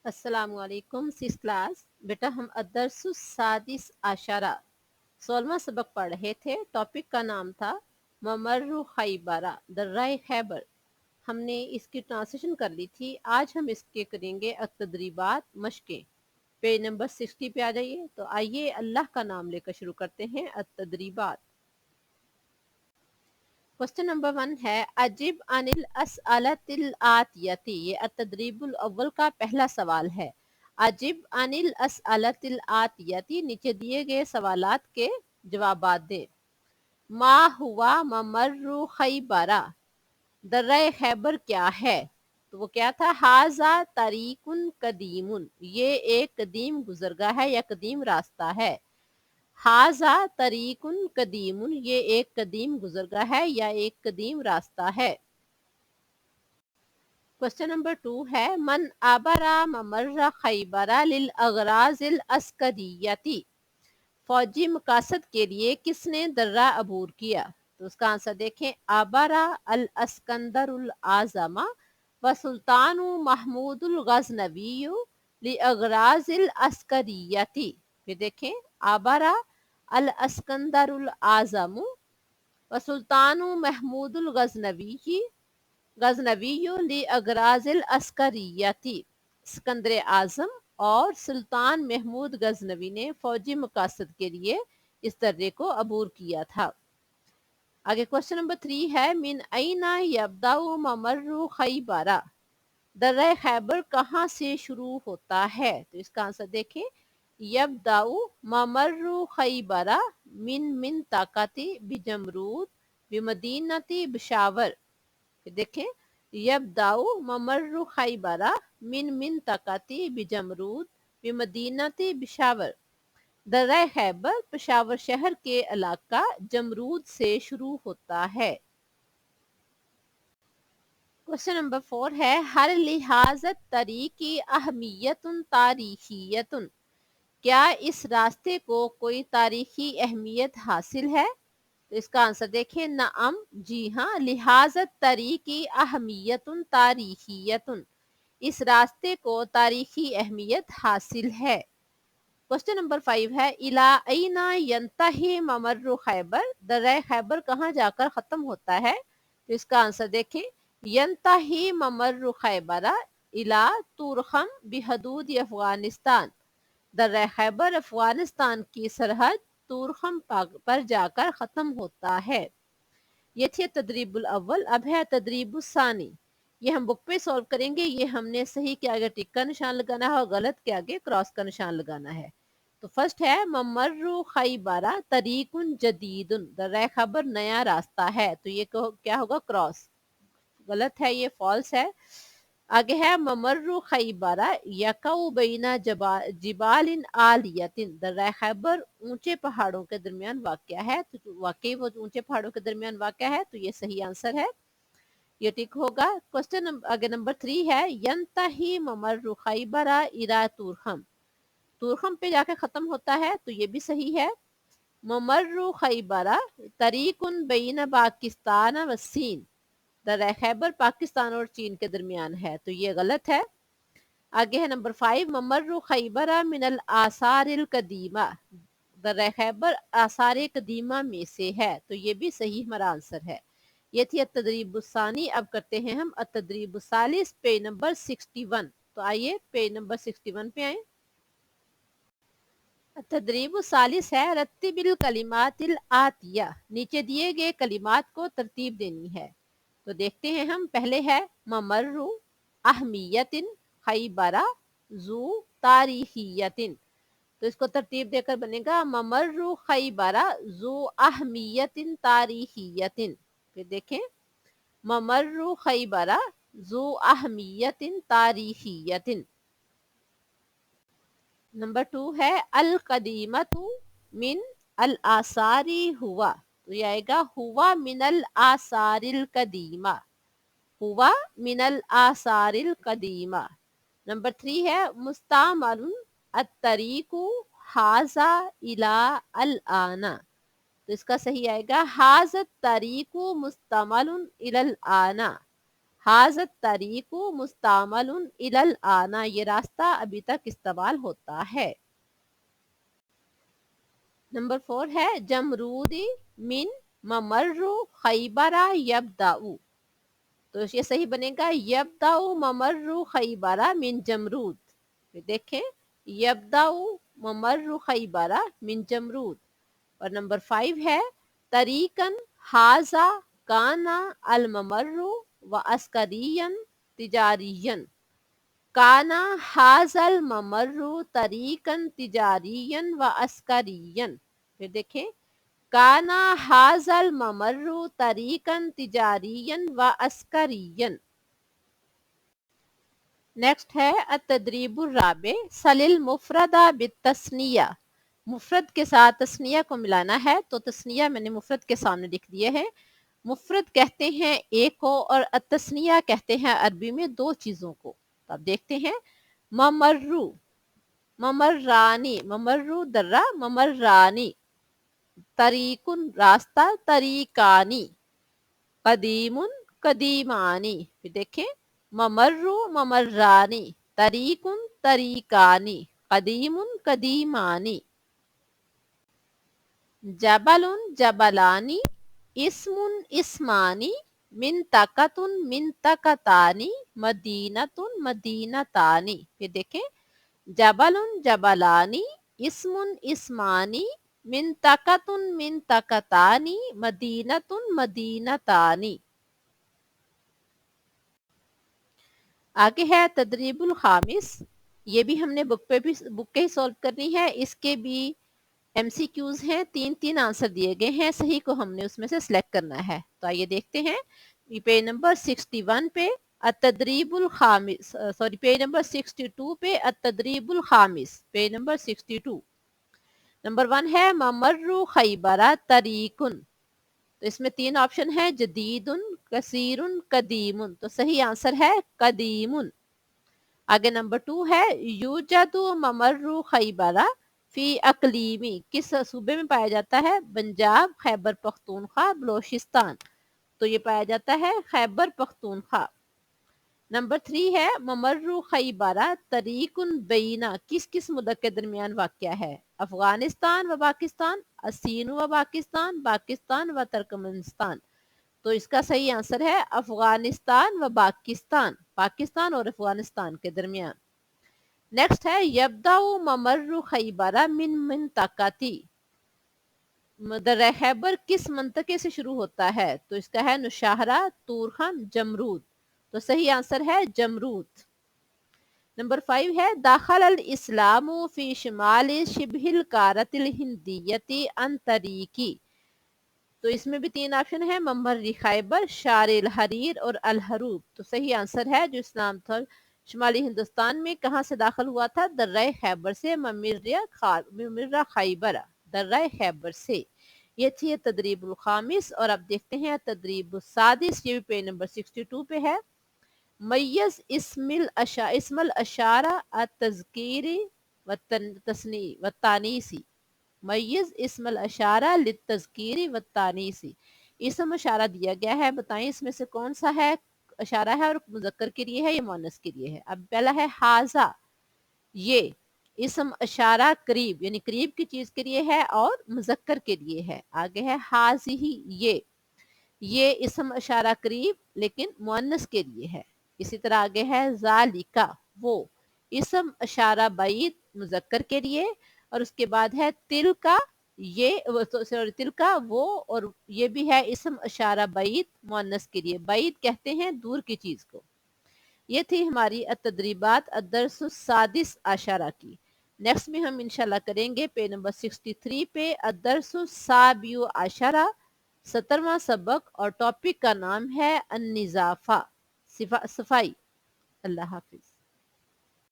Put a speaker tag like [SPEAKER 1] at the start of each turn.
[SPEAKER 1] السلام علیکم six class بیٹا ہم الدرس السادس عشرہ 16واں سبق پڑھ رہے تھے. ٹاپک کا نام تھا ممر خیبرہ درہ خیبر. ہم نے اس کی ٹرانسلیشن کر لی تھی. آج ہم اس کے کریں گے التدریبات مشقیں. پیج نمبر 60 پہ آ جائیے. تو آئیے اللہ کا نام لے کر شروع کرتے ہیں التدریبات. کوسچن نمبر 1 ہے عجب عن الاسئلۃ الآتیتی. یہ التدریب الاول کا پہلا سوال ہے. عجب عن الاسئلۃ الآتیتی، نیچے دیے گئے سوالات کے جوابات دیں. ما ہوا ممر خیبرہ، درہ خیبر کیا ہے؟ تو وہ کیا تھا؟ ھذا طریق قدیم، یہ ایک قدیم گزرگاہ ہے یا قدیم راستہ ہے. ھذا طریق قدیم، یہ ایک قدیم گزرگاہ ہے یا ایک قدیم راستہ ہے. کوسچن نمبر 2 ہے من عبر ممر خیبرہ للاغراض العسکریتی. فوجی مقاصد کے لیے کس نے درہ عبور کیا؟ تو اس کا آنسر دیکھیں. عبر الاسکندر الاعظم و سلطان محمود الغزنوی لاغراض العسکریتی. پھر دیکھیں عبر الاسکندر الاعظم و سلطان محمود الغزنوی لاغراض العسکریتی. اسکندر اعظم اور سلطان محمود غزنوی نے فوجی مقاصد کے لیے اس درے کو عبور کیا تھا. آگے کوسچن نمبر 3 ہے من این یبدأ ممر خیبرہ. درہ خیبر کہاں سے شروع ہوتا ہے؟ تو اس کا آنسر دیکھیں. یبدأ ممر خیبرہ من منطقۃ بجمرود بمدینۃ بشاور. دیکھیں یبدأ ممر خیبرہ من منطقۃ بجمرود بمدینۃ بشاور. درہ خیبر پشاور شہر کے علاقہ جمرود سے شروع ہوتا ہے. کوسچن نمبر 4 ہے ہر لحاظ طریق اہمیت تاریخیت. کیا اس راستے کو کوئی تاریخی اہمیت حاصل ہے؟ تو اس کا آنسر دیکھیں. نعم، جی ہاں. لحاظ طریق اہمیت تاریخیت، اس راستے کو تاریخی اہمیت حاصل ہے. کوسچن نمبر 5 ہے الی این ینتہی ممر خیبر. درہ خیبر کہاں جا کر ختم ہوتا ہے؟ تو اس کا آنسر دیکھیں. ینتہی ممر خیبرہ الی تورخم بحدود افغانستان. درہ خیبر افغانستان کی سرحد تورخم پر جا کر ختم ہوتا ہے. یہ تھی تدریب الاول. اب ہے تدریب الثانی. یہ ہم بک پہ سولو کریں گے. یہ ہم نے صحیح کے آگے ٹک کا نشان لگانا ہے اور غلط کے آگے کراس کا نشان لگانا ہے. تو فرسٹ ہے ممر خیبرہ طریق جدید. درہ خیبر نیا راستہ ہے. تو یہ کیا ہوگا؟ کراس. غلط ہے، یہ فالس ہے. آگے ہے ممر خیبرہ یقع بین جبال عالیۃ. درہ خیبر اونچے پہاڑوں کے درمیان واقع ہے. تو واقعی وہ اونچے پہاڑوں کے درمیان واقع ہے. تو یہ صحیح آنسر ہے، یہ ٹک ہوگا. کوسچن آگے نمبر 3 ہے ینتہی ممر خیبرہ الی تورخم. تورخم پہ جا کے ختم ہوتا ہے. تو یہ بھی صحیح ہے. ممر خیبرہ طریق بین پاکستان و الصین. درہ خیبر پاکستان اور چین کے درمیان ہے. تو یہ غلط ہے. آگے ہے نمبر 5 ممر خیبرہ من الآثار القدیمہ. درہ خیبر آثار قدیمہ میں سے ہے. تو یہ بھی صحیح ہمارا آنسر ہے. یہ تھی التدریب الثانی. اب کرتے ہیں ہم التدریب الثالث پیج نمبر 61. تو آئیے پیج نمبر 61 پہ آئیں. تدریب الثالث ہے رتب الکلمات الآتیہ. نیچے دیے گئے کلمات کو ترتیب دینی ہے. تو دیکھتے ہیں ہم. پہلے ہے ممر اہمیت خیبرہ ذو تاریخیت. تو اس کو ترتیب دے کر بنے گا ممر خیبرہ ذو اہمیت تاریخیت. پھر دیکھیں ممر خیبرہ ذو اہمیت تاریخیت. نمبر 2 ہے القدیمۃ من الآثار ہوا. تو یہ آئے گا ہوا من الآثار القدیمہ. ہوا من الآثار القدیمہ. نمبر 3 ہے مستعمل الطریق ھذا الی الآن. تو اس کا صحیح آئے گا ھذا الطریق مستعمل الی الآن. हाज़त तरीक़ु मुस्तामलुन इलल आना, ये रास्ता अभी तक इस्तेमाल होता है। नंबर 4 है जमरूदी मिन ममर्रु खैबरा यबदाऊ। तो ये सही बनेगा यबदाऊ ममर्रु खैबरा मिन जमरूद। फिर देखें यबदाऊ ममर्रु खैबरा मिन जमरूद। और नंबर 5 है तरीकन हाजा काना अल ममर्रु व अस्करियन तिजारियन। काना हाजल ममर्रु तरीकन तिजारियन व अस्करियन। फिर देखें काना हाजल ममर्रु तरीकन तिजारियन व अस्करियन। नेक्स्ट है अतदरीबुर राबे सलिल मुफरदा बितस्निया। मुफरद के साथ तस्निया को मिलाना है, तो तस्निया मैंने मुफरद के सामने लिख दिए हैं। मुफरद कहते हैं एक को और तस्निया कहते हैं अरबी में दो चीजों को। तो अब देखते हैं ममर्रु ममर्रानी, ममर्रु दर्रा ममर्रानी, तरीकुन रास्ता तरीकानी, कदीमुन कदीमानी। फिर देखें ममर्रु ममर्रानी, तरीकुन तरीकानी, कदीमुन कदीमानी। जबलुन जबलानी, इस्मुन इस्मानी, मिनतकतुन मिनतकतानी, मदीनतुन मदीनतानी। फिर देखें जबलुन जबलानी, इस्मुन इस्मानी, मिनतकतुन मिनतकतानी, मदीनतुन मदीनतानी। आगे है तदरीबुल खामिस। ये भी हमने बुक के ही सॉल्व करनी है। इसके भी एमसीक्यूज हैं, 3 आंसर दिए गए हैं, सही को हमने उसमें से सिलेक्ट करना है। तो आइए देखते हैं पेज नंबर 61 पे अतदरीबुल खामिस, सॉरी पेज नंबर 62 पे अतदरीबुल खामिस, पेज नंबर 62। नंबर 1 है ममर्रु खैबरा तरीकुन। तो इसमें 3 ऑप्शन है जदीदुन कसीरुन कदीमुन। तो सही आंसर है कदीमुन। आगे नंबर 2 है यूजदु ममर्रु खैबरा फी अकलीमी, किस सूबे में पाया जाता है? पंजाब, खैबर पख्तूनख्वा, बलोचिस्तान। तो ये पाया जाता है खैबर पख्तूनख्वा। नंबर 3 है ममर्रु खैबरा तरीकुन बैना, किस किस मुल्क के दरमियान वाक़या है? अफगानिस्तान व पाकिस्तान, असीन व पाकिस्तान, पाकिस्तान व तुर्कमेनिस्तान। तो इसका सही आंसर है अफगानिस्तान व पाकिस्तान, पाकिस्तान और अफगानिस्तान के दरमियान। नेक्स्ट है यबदाउ ममर्रु खैबरा मिन मिनतकती। दर्रा खैबर किस मंतके से शुरू होता है? तो इसका है नुशाहरा, तूरखन, जमरूद। तो सही आंसर है जमरूद। नंबर 5 है दाखल अल इस्लामु फी शिमाल शिबहिल कारतिल हिंदियती अन तरीकी। तो इसमें भी 3 ऑप्शन है ममर्री खैबर, शारिल हरीर और अल हरूब। तो सही आंसर है जो इस्लाम था शुमाली हिंदुस्तान में कहाँ से दाखिल हुआ था? दर्रा खैबर से, ममिर्रा खैबर, दर्रा खैबर से। ये थी तदरीबुल खामिस। और अब देखते हैं तदरीबुल सादिस, ये भी पेज नंबर 62 पे है। मय्यज इस्मल अशारा अतज़कीरी व तस्नी व तानीसी। मय्यज इस्मल अशारा लित्तज़कीरी व तानीसी। इसम अशारा दिया गया है, बताएं इसमें से कौन सा है अशारा है और मुज़क्कर के लिए है या मुअन्नस के लिए है? अब पहला है हाजा, ये इसम अशारा करीब यानी करीब की चीज के लिए है और मुज़क्कर के लिए है। आगे है हाज़िही, ये इसम अशारा करीब लेकिन मुअन्नस के लिए है। इसी तरह आगे है ज़ालिका, वो इसम अशारा बईद मुज़क्कर के लिए। और उसके बाद है तिलका, ये सॉरी तिलका वो, और ये भी है इसम अशारा बईद मुअन्नस के लिए। बईद कहते हैं दूर की चीज को। ये थी हमारी तदरीबात अदरसुस सादिस आशारा की। नेक्स्ट में हम इंशाल्लाह करेंगे पेज नंबर 63 पे अदरसुस साबियु आशारा, 17वां सबक, और टॉपिक का नाम है अन्निज़ाफा, सफाई। अल्लाह हाफिज।